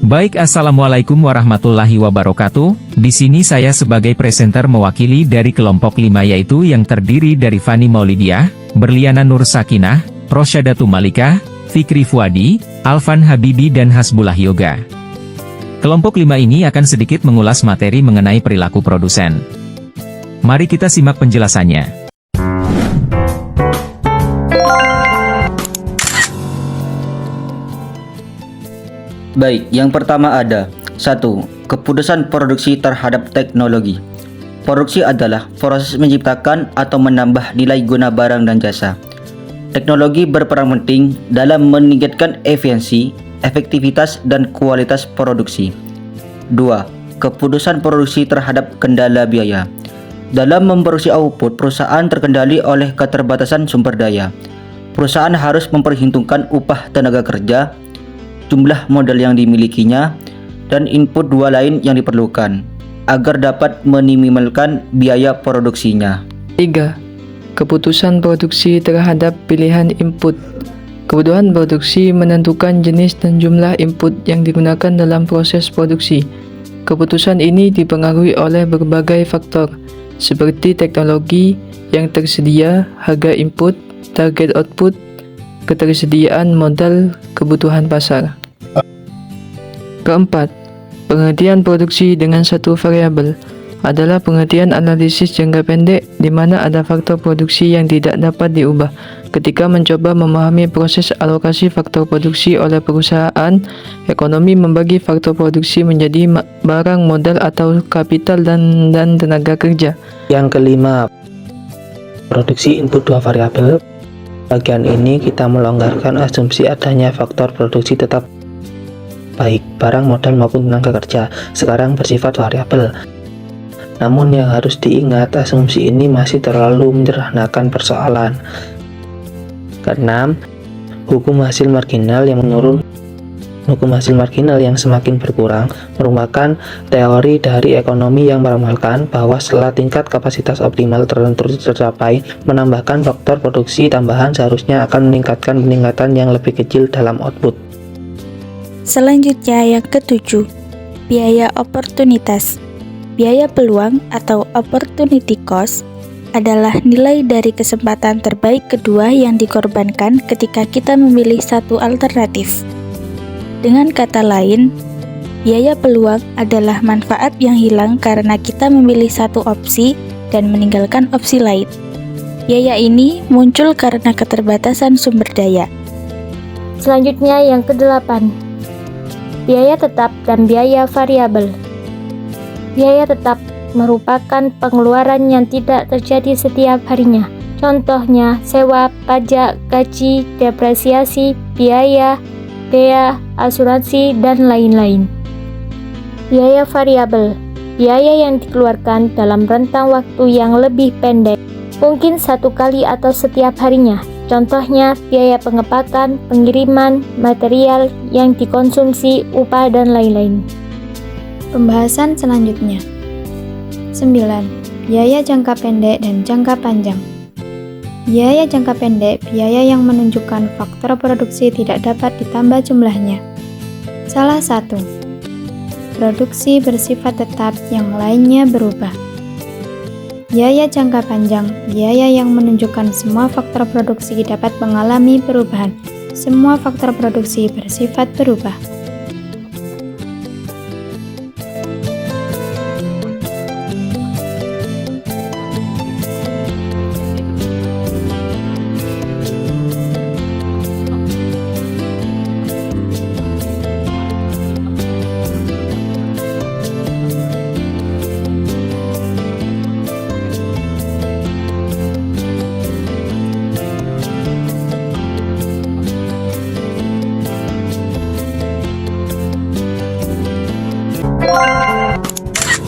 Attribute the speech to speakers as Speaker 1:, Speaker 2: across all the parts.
Speaker 1: Baik, assalamualaikum warahmatullahi wabarakatuh. Di sini saya sebagai presenter mewakili dari kelompok 5, yaitu yang terdiri dari Fani Maulidiah, Berliana Nur Sakinah, Rosyadatu Malika, Fikri Fuadi, Alvan Habibi dan Hasbullah Yoga. Kelompok 5 ini akan sedikit mengulas materi mengenai perilaku produsen. Mari kita simak penjelasannya.
Speaker 2: Baik, yang pertama ada 1. Keputusan produksi terhadap teknologi. Produksi adalah proses menciptakan atau menambah nilai guna barang dan jasa. Teknologi berperan penting dalam meningkatkan efisiensi, efektivitas, dan kualitas produksi. 2. Keputusan produksi terhadap kendala biaya. Dalam memproduksi output, perusahaan terkendali oleh keterbatasan sumber daya. Perusahaan harus memperhitungkan upah tenaga kerja, jumlah modal yang dimilikinya, dan input dua lain yang diperlukan, agar dapat meminimalkan biaya produksinya.
Speaker 3: 3. Keputusan produksi terhadap pilihan input. Kebutuhan produksi menentukan jenis dan jumlah input yang digunakan dalam proses produksi. Keputusan ini dipengaruhi oleh berbagai faktor, seperti teknologi yang tersedia, harga input, target output, ketersediaan modal, kebutuhan pasar. 4. Pengertian produksi dengan satu variabel adalah pengertian analisis jangka pendek di mana ada faktor produksi yang tidak dapat diubah. Ketika mencoba memahami proses alokasi faktor produksi oleh perusahaan, ekonomi membagi faktor produksi menjadi barang, modal atau kapital dan tenaga kerja.
Speaker 4: Yang kelima, produksi input dua variabel. Bagian ini kita melonggarkan asumsi adanya faktor produksi tetap baik barang, modal maupun tenaga kerja sekarang bersifat variabel. Namun yang harus diingat, asumsi ini masih terlalu menyederhanakan persoalan. Keenam, hukum hasil marginal yang menurun. Hukum hasil marginal yang semakin berkurang merupakan teori dari ekonomi yang meramalkan bahwa setelah tingkat kapasitas optimal tertentu tercapai, menambahkan faktor produksi tambahan seharusnya akan meningkatkan peningkatan yang lebih kecil dalam output.
Speaker 5: Selanjutnya yang ketujuh, biaya oportunitas. Biaya peluang atau opportunity cost adalah nilai dari kesempatan terbaik kedua yang dikorbankan ketika kita memilih satu alternatif. Dengan kata lain, biaya peluang adalah manfaat yang hilang karena kita memilih satu opsi dan meninggalkan opsi lain. Biaya ini muncul karena keterbatasan sumber daya.
Speaker 6: Selanjutnya yang kedelapan, biaya tetap dan biaya variabel. Biaya tetap merupakan pengeluaran yang tidak terjadi setiap harinya. Contohnya sewa, pajak, gaji, depresiasi, biaya, bea, asuransi, dan lain-lain. Biaya variabel, biaya yang dikeluarkan dalam rentang waktu yang lebih pendek, mungkin satu kali atau setiap harinya. Contohnya biaya pengepatan, pengiriman, material yang dikonsumsi, upah, dan lain-lain.
Speaker 7: Pembahasan selanjutnya. 9. Biaya jangka pendek dan jangka panjang. Biaya jangka pendek, biaya yang menunjukkan faktor produksi tidak dapat ditambah jumlahnya. Salah satu, produksi bersifat tetap, yang lainnya berubah. Biaya jangka panjang, biaya yang menunjukkan semua faktor produksi dapat mengalami perubahan. Semua faktor produksi bersifat berubah.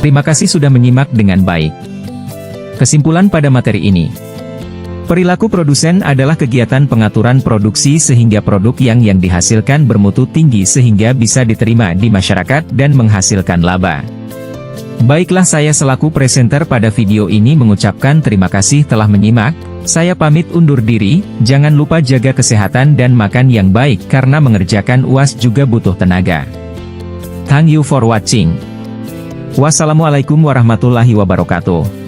Speaker 1: Terima kasih sudah menyimak dengan baik. Kesimpulan pada materi ini. Perilaku produsen adalah kegiatan pengaturan produksi sehingga produk yang dihasilkan bermutu tinggi sehingga bisa diterima di masyarakat dan menghasilkan laba. Baiklah, saya selaku presenter pada video ini mengucapkan terima kasih telah menyimak. Saya pamit undur diri, jangan lupa jaga kesehatan dan makan yang baik karena mengerjakan UAS juga butuh tenaga. Thank you for watching. Wassalamualaikum warahmatullahi wabarakatuh.